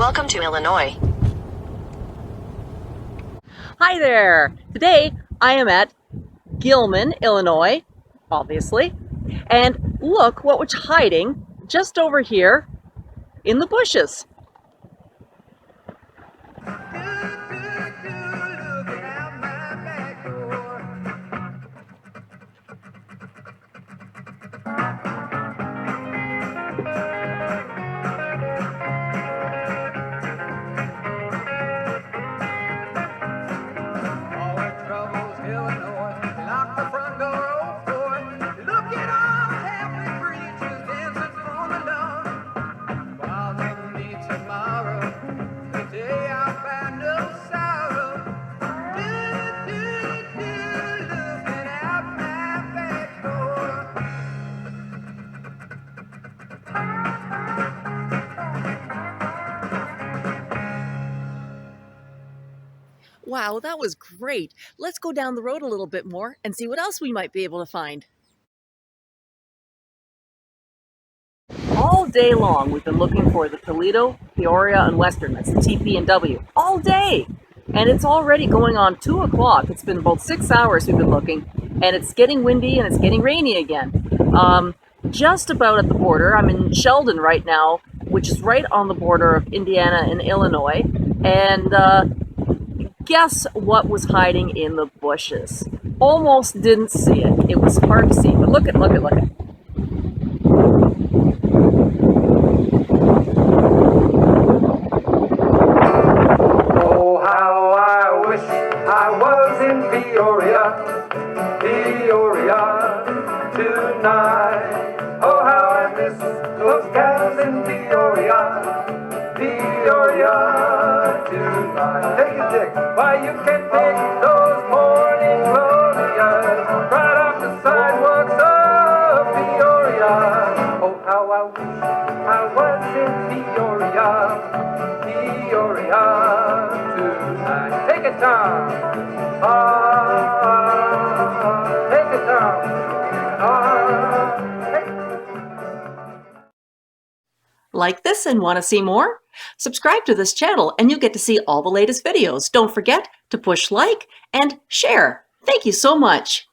Welcome to Illinois. Hi there! Today I am at Gilman, Illinois, obviously, and look what was hiding just over here in the bushes. Wow, that was great. Let's go down the road a little bit more and see what else we might be able to find. All day long, we've been looking for the Toledo, Peoria, and Western. That's the TP and W. All day! And it's already going on 2 o'clock. It's been about 6 hours we've been looking, and it's getting windy and it's getting rainy again. Just about at the border. I'm in Sheldon right now, which is right on the border of Indiana and Illinois. And guess what was hiding in the bushes? Almost didn't see it. It was hard to see, but look at. Oh, how I wish I was in Peoria, Peoria tonight. Oh, how I miss those gals in Peoria, Peoria tonight. Take it, Dick. Why, you can pick those morning glorias right off the sidewalks of Peoria. Oh, how I wish I was in Peoria, Peoria tonight. Take it down. Take it down. Like this and want to see more? Subscribe to this channel and you'll get to see all the latest videos. Don't forget to push like and share. Thank you so much.